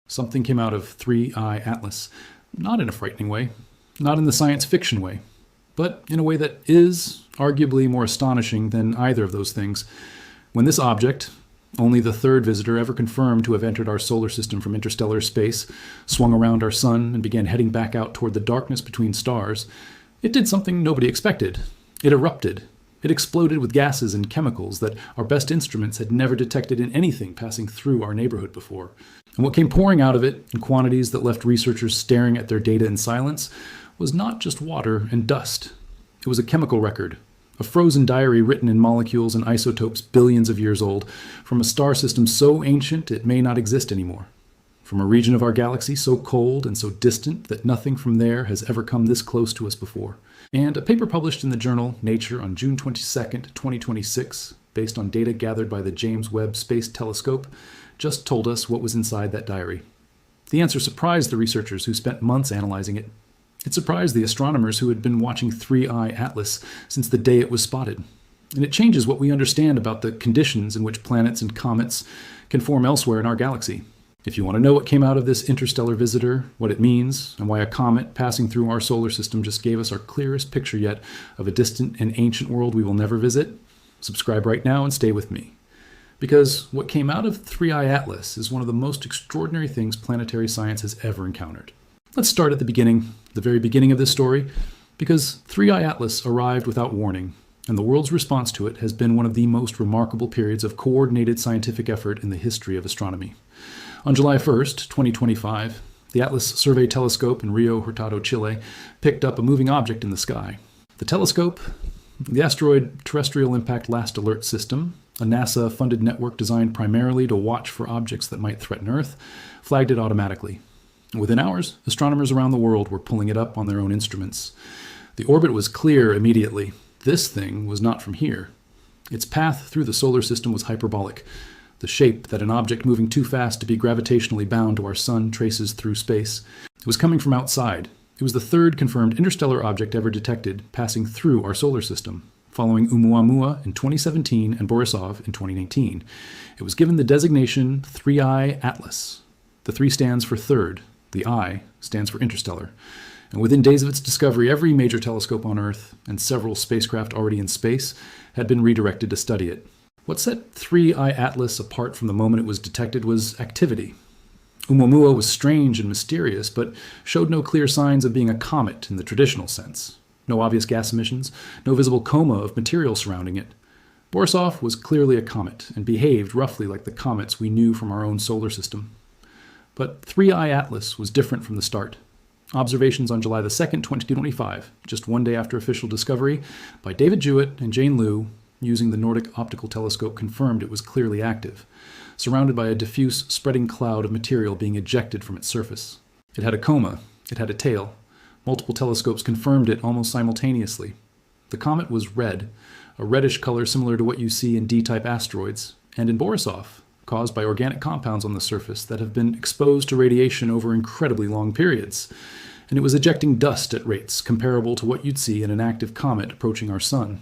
Something came out of 3I Atlas, not in a frightening way, not in the science fiction way, but in a way that is arguably more astonishing than either of those things. When this object, only the third visitor ever confirmed to have entered our solar system from interstellar space, swung around our sun and began heading back out toward the darkness between stars, it did something nobody expected. It erupted. It exploded with gases and chemicals that our best instruments had never detected in anything passing through our neighborhood before. And what came pouring out of it, in quantities that left researchers staring at their data in silence, was not just water and dust. It was a chemical record, a frozen diary written in molecules and isotopes billions of years old, from a star system so ancient it may not exist anymore, from a region of our galaxy so cold and so distant that nothing from there has ever come this close to us before. And a paper published in the journal Nature on June 22nd, 2026, based on data gathered by the James Webb Space Telescope, just told us what was inside that diary. The answer surprised the researchers who spent months analyzing it. It surprised the astronomers who had been watching 3I Atlas since the day it was spotted. And it changes what we understand about the conditions in which planets and comets can form elsewhere in our galaxy. If you want to know what came out of this interstellar visitor, what it means, and why a comet passing through our solar system just gave us our clearest picture yet of a distant and ancient world we will never visit, subscribe right now and stay with me. Because what came out of 3I Atlas is one of the most extraordinary things planetary science has ever encountered. Let's start at the beginning, the very beginning of this story, because 3I Atlas arrived without warning, and the world's response to it has been one of the most remarkable periods of coordinated scientific effort in the history of astronomy. On July 1st, 2025, the Atlas Survey Telescope in Rio Hurtado, Chile, picked up a moving object in the sky. The telescope, the Asteroid Terrestrial Impact Last Alert System, a NASA-funded network designed primarily to watch for objects that might threaten Earth, flagged it automatically. Within hours, astronomers around the world were pulling it up on their own instruments. The orbit was clear immediately. This thing was not from here. Its path through the solar system was hyperbolic, the shape that an object moving too fast to be gravitationally bound to our sun traces through space. It was coming from outside. It was the third confirmed interstellar object ever detected passing through our solar system, following Oumuamua in 2017 and Borisov in 2019. It was given the designation 3I Atlas. The 3 stands for third. The I stands for interstellar. And within days of its discovery, every major telescope on Earth and several spacecraft already in space had been redirected to study it. What set 3I Atlas apart from the moment it was detected was activity. Oumuamua was strange and mysterious, but showed no clear signs of being a comet in the traditional sense. No obvious gas emissions, no visible coma of material surrounding it. Borisov was clearly a comet and behaved roughly like the comets we knew from our own solar system. But 3I Atlas was different from the start. Observations on July 2nd, 2025, just one day after official discovery, by David Jewett and Jane Liu, using the Nordic Optical Telescope, confirmed it was clearly active, surrounded by a diffuse, spreading cloud of material being ejected from its surface. It had a coma. It had a tail. Multiple telescopes confirmed it almost simultaneously. The comet was red, a reddish color similar to what you see in D-type asteroids, and in Borisov, caused by organic compounds on the surface that have been exposed to radiation over incredibly long periods. And it was ejecting dust at rates comparable to what you'd see in an active comet approaching our sun.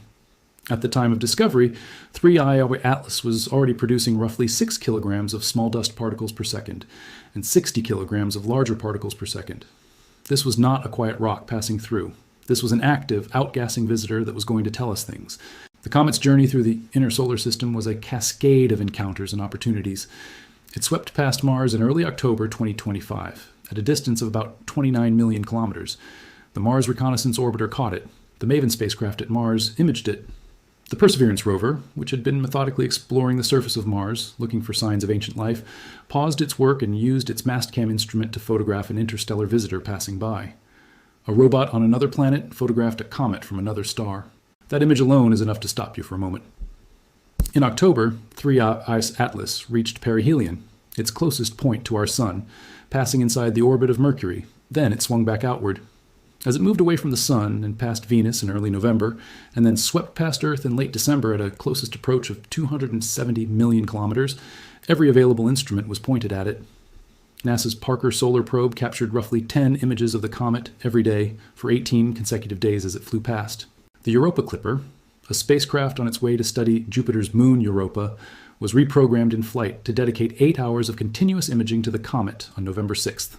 At the time of discovery, 3I Atlas was already producing roughly 6 kilograms of small dust particles per second and 60 kilograms of larger particles per second. This was not a quiet rock passing through. This was an active, outgassing visitor that was going to tell us things. The comet's journey through the inner solar system was a cascade of encounters and opportunities. It swept past Mars in early October 2025, at a distance of about 29 million kilometers. The Mars Reconnaissance Orbiter caught it. The MAVEN spacecraft at Mars imaged it. The Perseverance rover, which had been methodically exploring the surface of Mars, looking for signs of ancient life, paused its work and used its Mastcam instrument to photograph an interstellar visitor passing by. A robot on another planet photographed a comet from another star. That image alone is enough to stop you for a moment. In October, 3I Atlas reached perihelion, its closest point to our sun, passing inside the orbit of Mercury. Then it swung back outward. As it moved away from the sun and past Venus in early November, and then swept past Earth in late December at a closest approach of 270 million kilometers, every available instrument was pointed at it. NASA's Parker Solar Probe captured roughly 10 images of the comet every day for 18 consecutive days as it flew past. The Europa Clipper, a spacecraft on its way to study Jupiter's moon Europa, was reprogrammed in flight to dedicate 8 hours of continuous imaging to the comet on November 6th.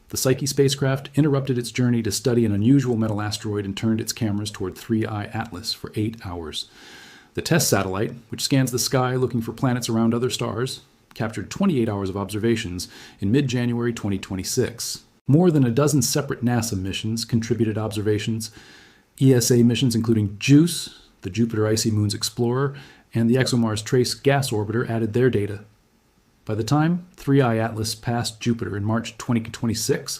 The Psyche spacecraft interrupted its journey to study an unusual metal asteroid and turned its cameras toward 3I Atlas for 8 hours. The TESS satellite, which scans the sky looking for planets around other stars, captured 28 hours of observations in mid-January 2026. More than a dozen separate NASA missions contributed observations. ESA missions including JUICE, the Jupiter Icy Moons Explorer, and the ExoMars Trace Gas Orbiter added their data. By the time 3I Atlas passed Jupiter in March 2026,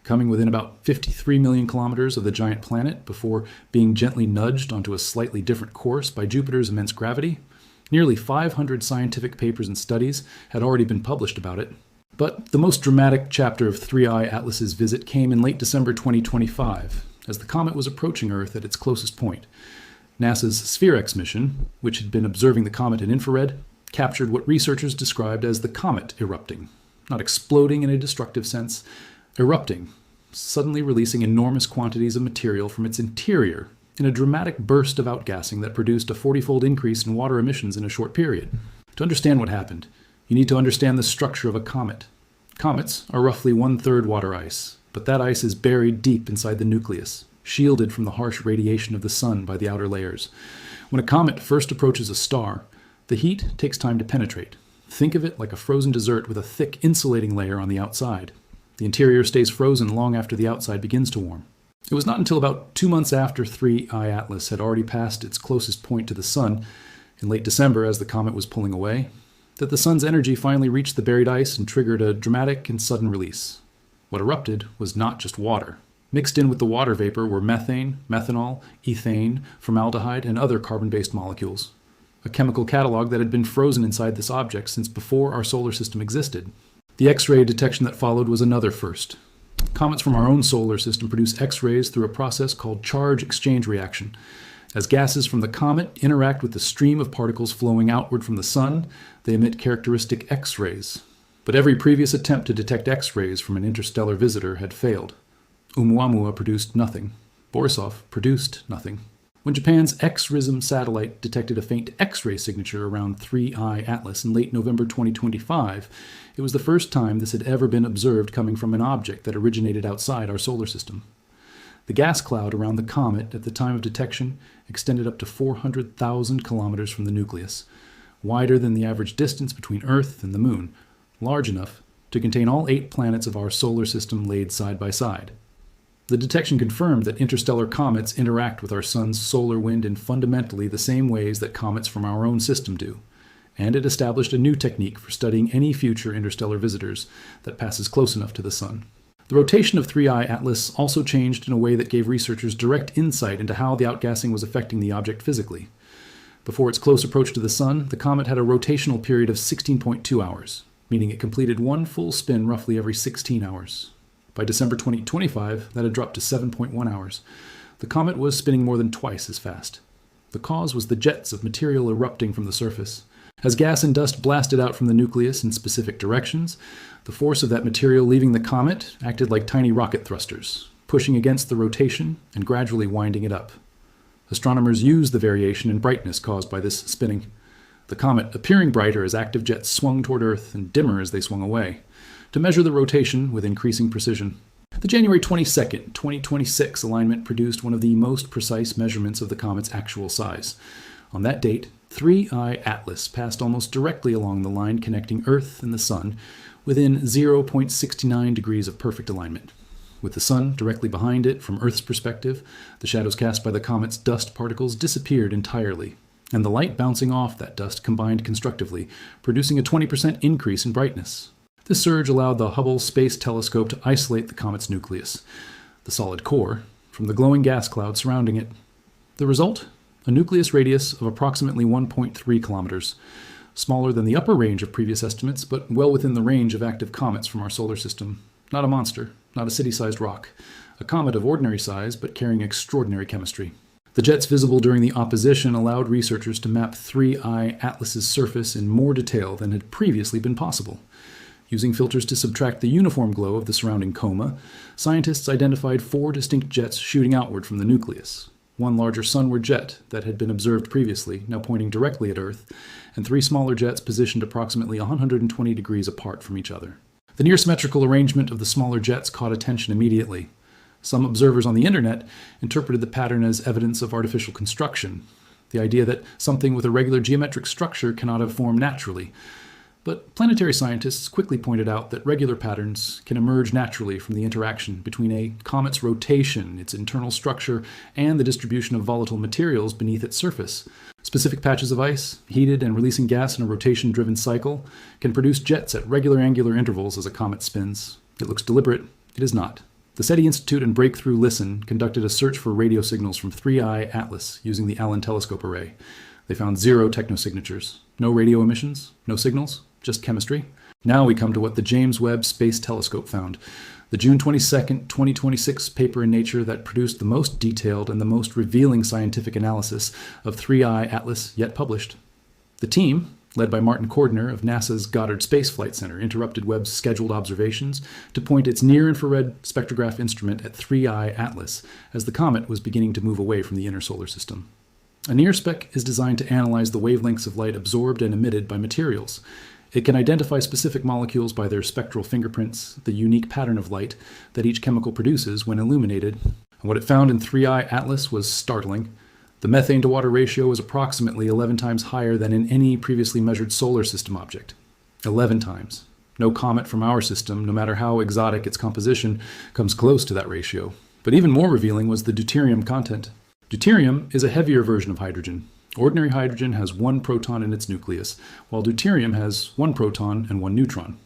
coming within about 53 million kilometers of the giant planet before being gently nudged onto a slightly different course by Jupiter's immense gravity, nearly 500 scientific papers and studies had already been published about it. But the most dramatic chapter of 3I Atlas's visit came in late December 2025, as the comet was approaching Earth at its closest point. NASA's SphereX mission, which had been observing the comet in infrared, captured what researchers described as the comet erupting. Not exploding in a destructive sense, erupting, suddenly releasing enormous quantities of material from its interior in a dramatic burst of outgassing that produced a 40-fold increase in water emissions in a short period. To understand what happened, you need to understand the structure of a comet. Comets are roughly 1/3 water ice, but that ice is buried deep inside the nucleus, shielded from the harsh radiation of the sun by the outer layers. When a comet first approaches a star, the heat takes time to penetrate. Think of it like a frozen dessert with a thick insulating layer on the outside. The interior stays frozen long after the outside begins to warm. It was not until about 2 months after 3I Atlas had already passed its closest point to the sun, in late December as the comet was pulling away, that the sun's energy finally reached the buried ice and triggered a dramatic and sudden release. What erupted was not just water. Mixed in with the water vapor were methane, methanol, ethane, formaldehyde, and other carbon-based molecules. A chemical catalog that had been frozen inside this object since before our solar system existed. The X-ray detection that followed was another first. Comets from our own solar system produce X-rays through a process called charge exchange reaction. As gases from the comet interact with the stream of particles flowing outward from the sun, they emit characteristic X-rays. But every previous attempt to detect X-rays from an interstellar visitor had failed. Oumuamua produced nothing. Borisov produced nothing. When Japan's X-RISM satellite detected a faint X-ray signature around 3I Atlas in late November 2025, it was the first time this had ever been observed coming from an object that originated outside our solar system. The gas cloud around the comet at the time of detection extended up to 400,000 kilometers from the nucleus, wider than the average distance between Earth and the Moon, large enough to contain all 8 planets of our solar system laid side by side. The detection confirmed that interstellar comets interact with our sun's solar wind in fundamentally the same ways that comets from our own system do, and it established a new technique for studying any future interstellar visitors that passes close enough to the sun. The rotation of 3I Atlas also changed in a way that gave researchers direct insight into how the outgassing was affecting the object physically. Before its close approach to the sun, the comet had a rotational period of 16.2 hours, meaning it completed one full spin roughly every 16 hours. By December 2025, that had dropped to 7.1 hours. The comet was spinning more than twice as fast. The cause was the jets of material erupting from the surface. As gas and dust blasted out from the nucleus in specific directions, the force of that material leaving the comet acted like tiny rocket thrusters, pushing against the rotation and gradually winding it up. Astronomers used the variation in brightness caused by this spinning, the comet appearing brighter as active jets swung toward Earth and dimmer as they swung away, to measure the rotation with increasing precision. The January 22, 2026 alignment produced one of the most precise measurements of the comet's actual size. On that date, 3I Atlas passed almost directly along the line connecting Earth and the Sun, within 0.69 degrees of perfect alignment. With the Sun directly behind it from Earth's perspective, the shadows cast by the comet's dust particles disappeared entirely, and the light bouncing off that dust combined constructively, producing a 20% increase in brightness. This surge allowed the Hubble Space Telescope to isolate the comet's nucleus, the solid core, from the glowing gas cloud surrounding it. The result? A nucleus radius of approximately 1.3 kilometers, smaller than the upper range of previous estimates, but well within the range of active comets from our solar system. Not a monster, not a city-sized rock. A comet of ordinary size, but carrying extraordinary chemistry. The jets visible during the opposition allowed researchers to map 3I Atlas's surface in more detail than had previously been possible. Using filters to subtract the uniform glow of the surrounding coma, scientists identified 4 distinct jets shooting outward from the nucleus. one larger sunward jet that had been observed previously, now pointing directly at Earth, and 3 smaller jets positioned approximately 120 degrees apart from each other. The near-symmetrical arrangement of the smaller jets caught attention immediately. Some observers on the internet interpreted the pattern as evidence of artificial construction, the idea that something with a regular geometric structure cannot have formed naturally. But planetary scientists quickly pointed out that regular patterns can emerge naturally from the interaction between a comet's rotation, its internal structure, and the distribution of volatile materials beneath its surface. Specific patches of ice, heated and releasing gas in a rotation-driven cycle, can produce jets at regular angular intervals as a comet spins. It looks deliberate. It is not. The SETI Institute and Breakthrough Listen conducted a search for radio signals from 3I Atlas using the Allen Telescope Array. They found 0 technosignatures. No radio emissions, no signals, just chemistry. Now we come to what the James Webb Space Telescope found, the June 22, 2026 paper in Nature that produced the most detailed and the most revealing scientific analysis of 3I Atlas yet published. The team, led by Martin Cordner of NASA's Goddard Space Flight Center, interrupted Webb's scheduled observations to point its near-infrared spectrograph instrument at 3I Atlas as the comet was beginning to move away from the inner solar system. A NIRSpec is designed to analyze the wavelengths of light absorbed and emitted by materials. It can identify specific molecules by their spectral fingerprints, the unique pattern of light that each chemical produces when illuminated. And what it found in 3I Atlas was startling. The methane-to-water ratio was approximately 11 times higher than in any previously measured solar system object. 11 times. No comet from our system, no matter how exotic its composition, comes close to that ratio. But even more revealing was the deuterium content. Deuterium is a heavier version of hydrogen. Ordinary hydrogen has 1 proton in its nucleus, while deuterium has 1 proton and 1 neutron.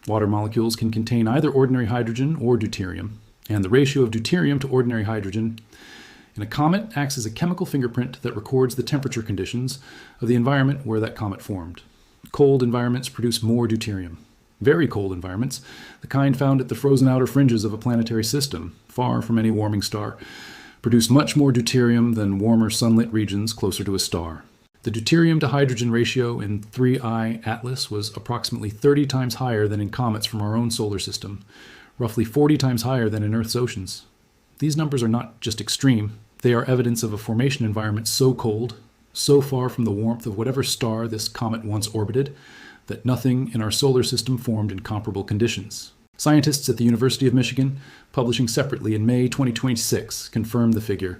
Water molecules can contain either ordinary hydrogen or deuterium, and the ratio of deuterium to ordinary hydrogen in a comet acts as a chemical fingerprint that records the temperature conditions of the environment where that comet formed. Cold environments produce more deuterium. Very cold environments, the kind found at the frozen outer fringes of a planetary system, far from any warming star, produce much more deuterium than warmer sunlit regions closer to a star. The deuterium to hydrogen ratio in 3I Atlas was approximately 30 times higher than in comets from our own solar system, roughly 40 times higher than in Earth's oceans. These numbers are not just extreme, they are evidence of a formation environment so cold, so far from the warmth of whatever star this comet once orbited, that nothing in our solar system formed in comparable conditions. Scientists at the University of Michigan, publishing separately in May 2026, confirmed the figure.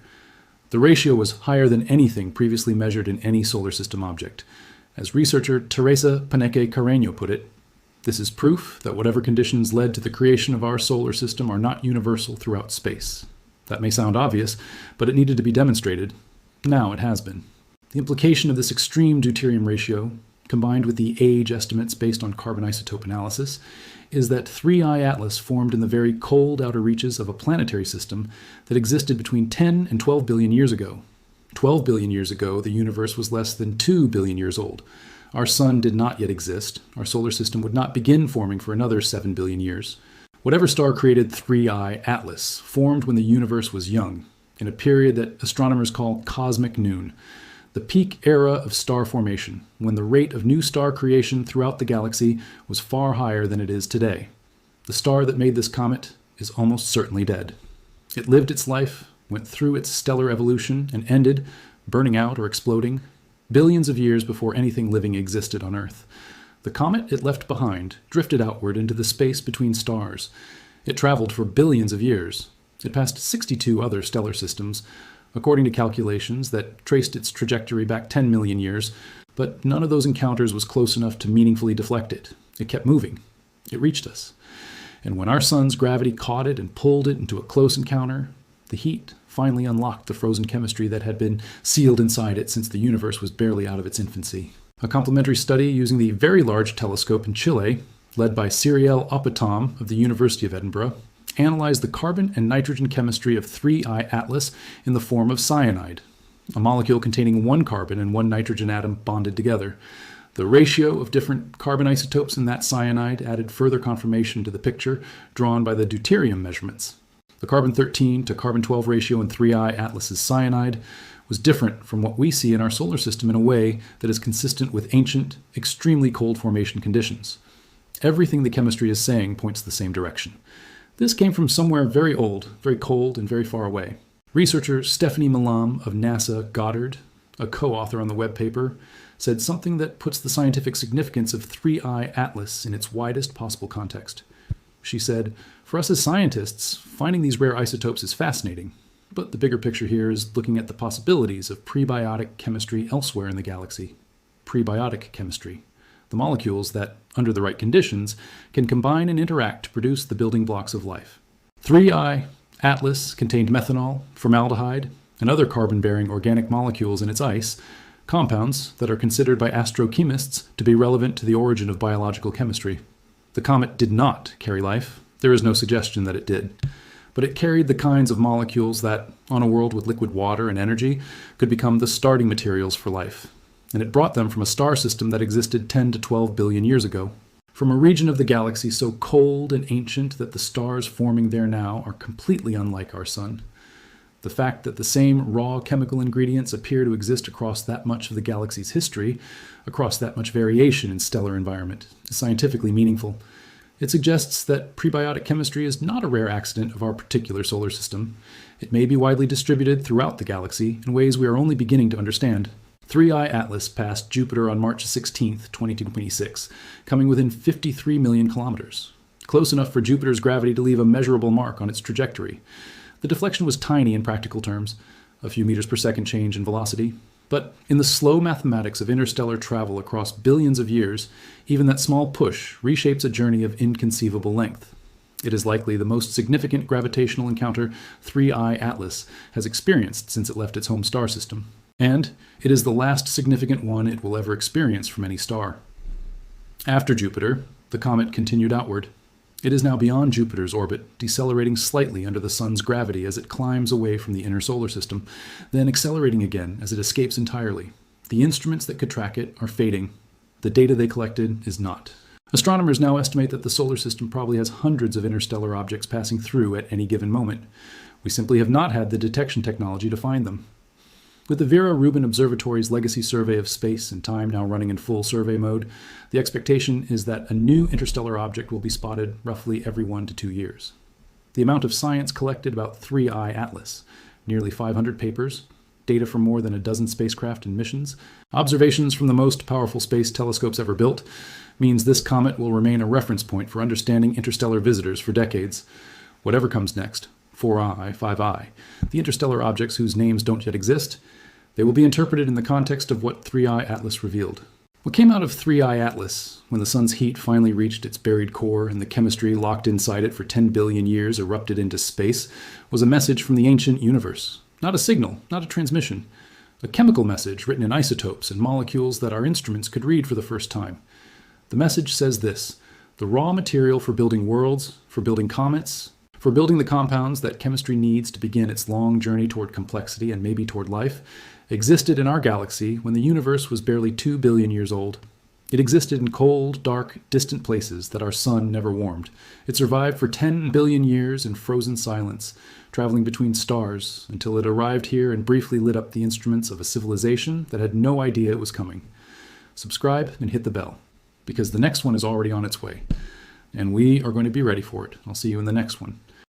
The ratio was higher than anything previously measured in any solar system object. As researcher Teresa Paneque Carreño put it, this is proof that whatever conditions led to the creation of our solar system are not universal throughout space. That may sound obvious, but it needed to be demonstrated. Now it has been. The implication of this extreme deuterium ratio, combined with the age estimates based on carbon isotope analysis, is that 3I Atlas formed in the very cold outer reaches of a planetary system that existed between 10 and 12 billion years ago. 12 billion years ago, the universe was less than 2 billion years old. Our sun did not yet exist. Our solar system would not begin forming for another 7 billion years. Whatever star created 3I Atlas formed when the universe was young, in a period that astronomers call cosmic noon, the peak era of star formation, when the rate of new star creation throughout the galaxy was far higher than it is today. The star that made this comet is almost certainly dead. It lived its life, went through its stellar evolution, and ended, burning out or exploding, billions of years before anything living existed on Earth. The comet it left behind drifted outward into the space between stars. It traveled for billions of years. It passed 62 other stellar systems, according to calculations that traced its trajectory back 10 million years, but none of those encounters was close enough to meaningfully deflect it. It kept moving. It reached us. And when our sun's gravity caught it and pulled it into a close encounter, the heat finally unlocked the frozen chemistry that had been sealed inside it since the universe was barely out of its infancy. A complementary study using the Very Large Telescope in Chile, led by Cyrielle Oppetom of the University of Edinburgh, analyzed the carbon and nitrogen chemistry of 3I Atlas in the form of cyanide, a molecule containing 1 carbon and 1 nitrogen atom bonded together. The ratio of different carbon isotopes in that cyanide added further confirmation to the picture drawn by the deuterium measurements. The carbon-13 to carbon-12 ratio in 3I Atlas's cyanide was different from what we see in our solar system in a way that is consistent with ancient, extremely cold formation conditions. Everything the chemistry is saying points the same direction. This came from somewhere very old, very cold, and very far away. Researcher Stephanie Milam of NASA Goddard, a co-author on the Webb paper, said something that puts the scientific significance of 3I Atlas in its widest possible context. She said, "For us as scientists, finding these rare isotopes is fascinating, but the bigger picture here is looking at the possibilities of prebiotic chemistry elsewhere in the galaxy. Prebiotic chemistry, the molecules that, under the right conditions, can combine and interact to produce the building blocks of life. 3I Atlas contained methanol, formaldehyde, and other carbon-bearing organic molecules in its ice, compounds that are considered by astrochemists to be relevant to the origin of biological chemistry. The comet did not carry life. There is no suggestion that it did. But it carried the kinds of molecules that, on a world with liquid water and energy, could become the starting materials for life. And it brought them from a star system that existed 10 to 12 billion years ago. From a region of the galaxy so cold and ancient that the stars forming there now are completely unlike our sun. The fact that the same raw chemical ingredients appear to exist across that much of the galaxy's history, across that much variation in stellar environment, is scientifically meaningful. It suggests that prebiotic chemistry is not a rare accident of our particular solar system. It may be widely distributed throughout the galaxy in ways we are only beginning to understand. 3I Atlas passed Jupiter on March 16, 2026, coming within 53 million kilometers, close enough for Jupiter's gravity to leave a measurable mark on its trajectory. The deflection was tiny in practical terms, a few meters per second change in velocity, but in the slow mathematics of interstellar travel across billions of years, even that small push reshapes a journey of inconceivable length. It is likely the most significant gravitational encounter 3I Atlas has experienced since it left its home star system. And it is the last significant one it will ever experience from any star. After Jupiter, the comet continued outward. It is now beyond Jupiter's orbit, decelerating slightly under the Sun's gravity as it climbs away from the inner solar system, then accelerating again as it escapes entirely. The instruments that could track it are fading. The data they collected is not. Astronomers now estimate that the solar system probably has hundreds of interstellar objects passing through at any given moment. We simply have not had the detection technology to find them. With the Vera Rubin Observatory's legacy survey of space and time now running in full survey mode, the expectation is that a new interstellar object will be spotted roughly every 1 to 2 years. The amount of science collected about 3I Atlas, nearly 500 papers, data from more than a dozen spacecraft and missions, observations from the most powerful space telescopes ever built, means this comet will remain a reference point for understanding interstellar visitors for decades. Whatever comes next, 4I, 5I, the interstellar objects whose names don't yet exist, they will be interpreted in the context of what 3I Atlas revealed. What came out of 3I Atlas, when the sun's heat finally reached its buried core and the chemistry locked inside it for 10 billion years erupted into space, was a message from the ancient universe. Not a signal, not a transmission. A chemical message written in isotopes and molecules that our instruments could read for the first time. The message says this: the raw material for building worlds, for building comets, for building the compounds that chemistry needs to begin its long journey toward complexity and maybe toward life, existed in our galaxy when the universe was barely 2 billion years old. It existed in cold, dark, distant places that our sun never warmed. It survived for 10 billion years in frozen silence, traveling between stars until it arrived here and briefly lit up the instruments of a civilization that had no idea it was coming. Subscribe and hit the bell, because the next one is already on its way, and we are going to be ready for it. I'll see you in the next one.